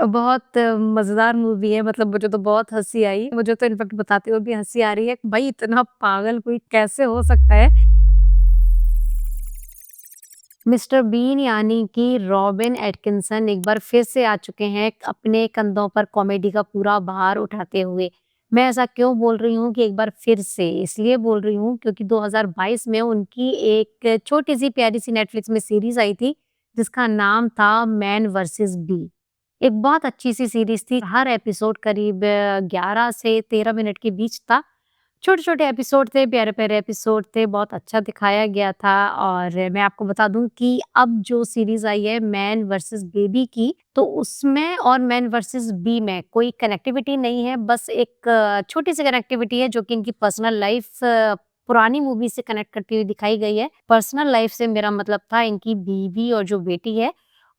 बहुत मज़ेदार मूवी है, मतलब मुझे तो बहुत हँसी आई। मुझे तो इनफैक्ट बताते हुए भी हँसी आ रही है, भाई इतना पागल कोई कैसे हो सकता है? मिस्टर बीन यानी कि रॉबिन एटकिंसन एक बार फिर से आ चुके हैं अपने कंधों पर कॉमेडी का पूरा भार उठाते हुए। मैं ऐसा क्यों बोल रही हूँ कि एक बार फिर से? इसलिए बोल रही हूँ क्योंकि 2022 में उनकी एक छोटी-सी प्यारी-सी नेटफ्लिक्स में सीरीज़ आई थी, जिसका नाम था मैन वर्सेस बी। एक बहुत अच्छी-सी सीरीज़ थी। हर एपिसोड करीब 11 से 13 मिनट के बीच था। छोटे-छोटे एपिसोड थे, प्यारे-प्यारे एपिसोड थे, बहुत अच्छा दिखाया गया था। और मैं आपको बता दूँ कि अब जो सीरीज़ आई है मैन वर्सेस बेबी की, तो उसमें और मैन वर्सेस बी में कोई कनेक्टिविटी नहीं है, बस एक छोटी-सी कनेक्टिविटी है जो कि इनकी पर्सनल लाइफ़ पुरानी मूवी से कनेक्ट करती हुई दिखाई गई है। पर्सनल लाइफ़ से मेरा मतलब था इनकी बीवी और जो बेटी है,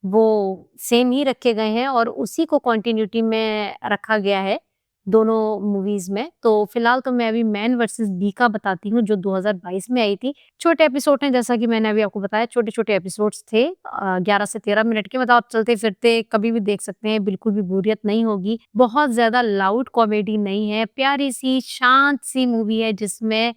वो सेम ही रखे गए हैं और उसी को कंटिन्यूटी में रखा गया है। दोनों मूवीज़ में। तो फिलहाल तो मैं अभी मैन वर्सेस बी का बताती हूँ जो 2022 में आई थी। छोटे एपिसोड हैं जैसा कि मैंने अभी आपको बताया, छोटे-छोटे एपिसोड्स थे 11 से 13 मिनट के, मतलब आप चलते-फिरते कभी भी देख सकते हैं, बिल्कुल भी बोरियत नहीं होगी। बहुत ज़्यादा लाउड कॉमेडी नहीं है, प्यारी-सी शांत-सी मूवी है जिसमें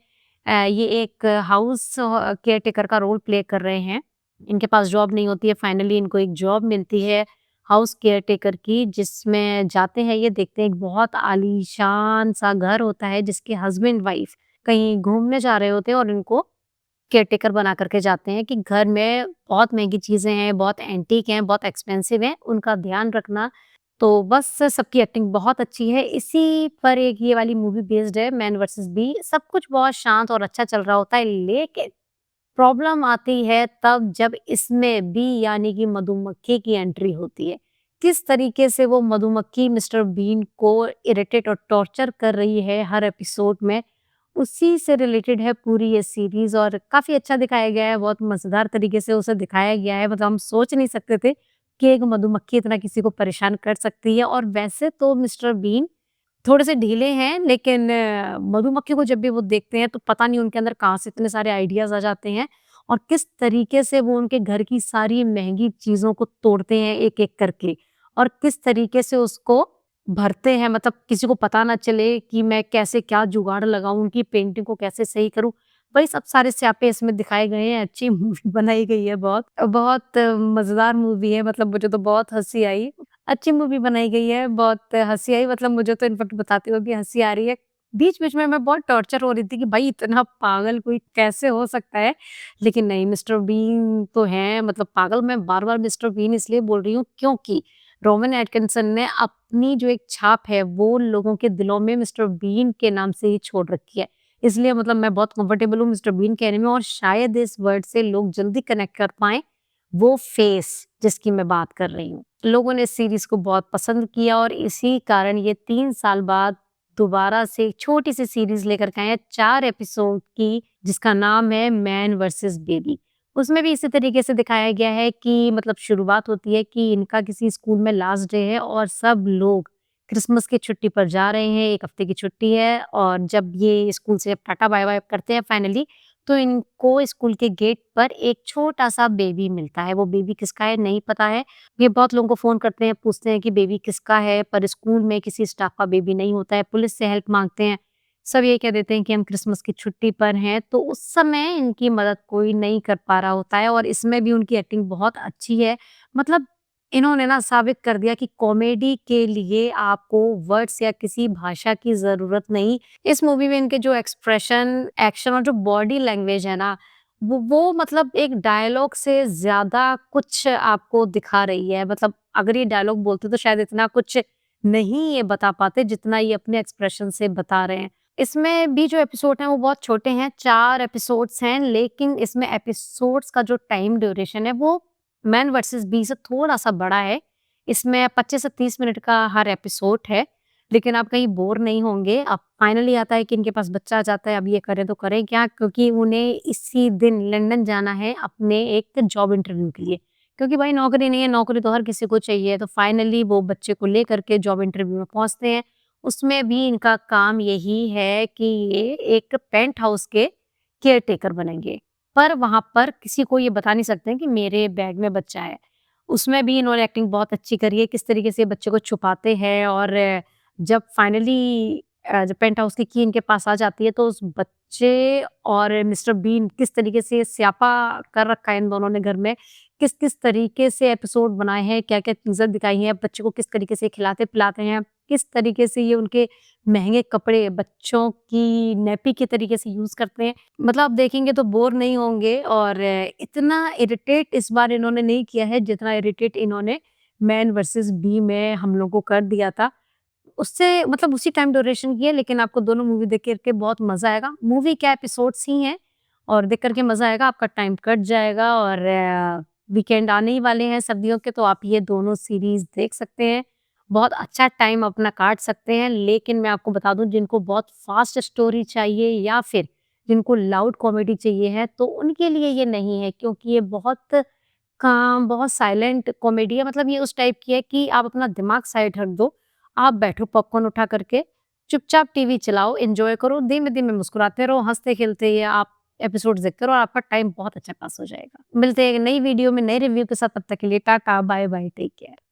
ये एक हाउस केयरटेकर का रोल प्ले कर रहे हैं। इनके पास जॉब नहीं होती है, फाइनली इनको एक जॉब मिलती है हाउस केयरटेकर की, जिसमें जाते हैं, ये देखते हैं एक बहुत आलीशान सा घर होता है जिसके हस्बैंड वाइफ कहीं घूमने जा रहे होते हैं और इनको केयरटेकर बना करके जाते हैं कि घर में बहुत महंगी चीजें हैं, बहुत एंटीक हैं, बहुत एक्सपेंसिव हैं, उनका ध्यान रखना। तो बस सबकी एक्टिंग बहुत अच्छी है, इसी पर एक ये वाली मूवी बेस्ड है मैन वर्सेस बी। सब कुछ बहुत शांत और अच्छा चल रहा होता है, लेकिन प्रॉब्लम आती है तब जब इसमें बी यानी कि मधुमक्खी की एंट्री होती है। किस तरीके से वो मधुमक्खी मिस्टर बीन को इरिटेट और टॉर्चर कर रही है हर एपिसोड में, उसी से रिलेटेड है पूरी ये सीरीज़ और काफ़ी अच्छा दिखाया गया है, बहुत मज़ेदार तरीके से उसे दिखाया गया है। मतलब हम सोच नहीं सकते थे कि एक मधुमक्खी इतना किसी को परेशान कर सकती है। और वैसे तो मिस्टर बीन थोड़े से ढीले हैं, लेकिन मधुमक्खी को जब भी वो देखते हैं तो पता नहीं उनके अंदर कहाँ से इतने सारे आइडियाज़ आ जाते हैं और किस तरीके से वो उनके घर की सारी महँगी चीज़ों को तोड़ते हैं एक-एक करके और किस तरीके से उसको भरते हैं, मतलब किसी को पता ना चले कि मैं कैसे क्या जुगाड़ लगाऊँ, उनकी पेंटिंग को कैसे सही करूँ। वही सब सारे स्यापे इसमें दिखाए गए हैं, अच्छी मूवी बनाई गई है बहुत। बहुत मज़ेदार मूवी है, मतलब मुझे तो बहुत हँसी आई। अच्छी मूवी बनाई गई है, बहुत हँसी आई, मतलब मुझे तो इनफैक्ट बताते हुए भी हँसी आ रही है। बीच-बीच में मैं बहुत टॉर्चर हो रही थी कि भाई इतना पागल कोई कैसे हो सकता है? लेकिन नहीं, मिस्टर बीन तो हैं, मतलब पागल मैं बार-बार मिस्टर बीन इसलिए बोल रही हूँ क्योंकि रोवन एटकिंसन ने अपनी जो एक छाप है वो लोगों के दिलों में मिस्टर बीन के नाम से ही छोड़ रखी है। इसलिए मतलब मैं बहुत कंफर्टेबल हूँ मिस्टर बीन कहने में और शायद इस वर्ड से लोग जल्दी कनेक्ट कर पाएँ, वो फेस जिसकी मैं बात कर रही हूँ। लोगों ने इस सीरीज़ को बहुत पसंद किया और इसी कारण ये 3 साल बाद दोबारा से एक छोटी-सी सीरीज़ लेकर के आए हैं 4 एपिसोड की, जिसका नाम है मैन वर्सेस बेबी। उसमें भी इसी तरीके से दिखाया गया है कि मतलब शुरुआत होती है कि इनका किसी स्कूल में लास्ट डे है और सब लोग क्रिसमस की छुट्टी पर जा रहे हैं, 1 हफ्ते की छुट्टी है और जब ये स्कूल से टाटा बाय-बाय करते हैं फाइनली, तो इनको स्कूल के गेट पर एक छोटा-सा बेबी मिलता है। वो बेबी किसका है नहीं पता है। ये बहुत लोगों को फ़ोन करते हैं, पूछते हैं कि बेबी किसका है, पर स्कूल में किसी स्टाफ का बेबी नहीं होता है। पुलिस से हेल्प माँगते हैं। सब ये कह देते हैं कि हम क्रिसमस की छुट्टी पर हैं, तो उस समय इनकी मदद कोई नहीं कर पा रहा होता है और इसमें भी उनकी एक्टिंग बहुत अच्छी है। मतलब इन्होंने ना साबित कर दिया कि कॉमेडी के लिए आपको वर्ड्स या किसी भाषा की ज़रूरत नहीं। इस मूवी में इनके जो एक्सप्रेशन, एक्शन और जो बॉडी लैंग्वेज है ना, वो मतलब एक डायलॉग से ज़्यादा कुछ आपको दिखा रही है। मतलब अगर ये डायलॉग बोलते तो शायद इतना कुछ नहीं ये बता पाते जितना ये अपने एक्सप्रेशन से बता रहे हैं। इसमें भी जो एपिसोड हैं वो बहुत छोटे हैं, 4 एपिसोड्स हैं, लेकिन इसमें एपिसोड्स का जो टाइम ड्यूरेशन है वो मैन वर्सेस बी से थोड़ा-सा बड़ा है। इसमें 25 से 30 मिनट का हर एपिसोड है, लेकिन आप कहीं बोर नहीं होंगे। अब फाइनली आता है कि इनके पास बच्चा आ जाता है, अब ये करें तो करें क्या? क्योंकि उन्हें इसी दिन लंदन जाना है अपने एक जॉब इंटरव्यू के लिए। क्योंकि भाई नौकरी नहीं है, नौकरी तो हर किसी को चाहिए, तो फाइनली वो बच्चे को लेकर के जॉब इंटरव्यू में पहुँचते हैं। उसमें भी इनका काम यही है कि ये एक पेंट हाउस के केयरटेकर बनेंगे। पर वहाँ पर किसी को ये बता नहीं सकते हैं कि मेरे बैग में बच्चा है। उसमें भी इन्होंने एक्टिंग बहुत अच्छी करी है, किस तरीके से बच्चे को छुपाते हैं और जब फाइनली जब पेंट हाउस की इनके पास आ जाती है, तो उस बच्चे और मिस्टर बीन किस तरीके से स्यापा कर रखा है इन दोनों ने घर में, किस-किस तरीके से एपिसोड बनाए हैं, क्या-क्या चीज़ें दिखाई हैं, बच्चे को किस तरीके से खिलाते-पिलाते हैं, किस तरीके से ये उनके महँगे कपड़े बच्चों की नैपी के तरीके से यूज़ करते हैं। मतलब आप देखेंगे तो बोर नहीं होंगे और इतना इरिटेट इस बार इन्होंने नहीं किया है जितना इरिटेट इन्होंने मैन वर्सेस बी में हम लोगों को कर दिया था। उससे मतलब उसी टाइम ड्यूरेशन की है लेकिन आपको दोनों मूवी देख कर के बहुत मज़ा आएगा। मूवी क्या एपिसोड्स ही हैं और देख कर के मज़ा आएगा, आपका टाइम कट जाएगा और वीकेंड आने ही वाले हैं सर्दियों के तो आप ये दोनों सीरीज़ देख सकते हैं। बहुत अच्छा टाइम अपना काट सकते हैं लेकिन मैं आपको बता दूँ जिनको बहुत फ़ास्ट स्टोरी चाहिए या फिर जिनको लाउड कॉमेडी चाहिए है तो उनके लिए ये नहीं है क्योंकि ये बहुत काम, बहुत साइलेंट कॉमेडी है मतलब ये उस टाइप की है कि आप अपना दिमाग साइड रख दो, आप बैठो पॉपकॉर्न उठा करके, चुपचाप टीवी चलाओ, एन्जॉय करो, धीमे-धीमे मुस्कुराते रहो, हँसते-खेलते ये आप एपिसोड्स देखते रहो और आपका टाइम बहुत अच्छा पास हो जाएगा। मिलते हैं एक नई वीडियो में नए रिव्यू के साथ, तब तक के लिए टाटा, बाय-बाय, टेक केयर।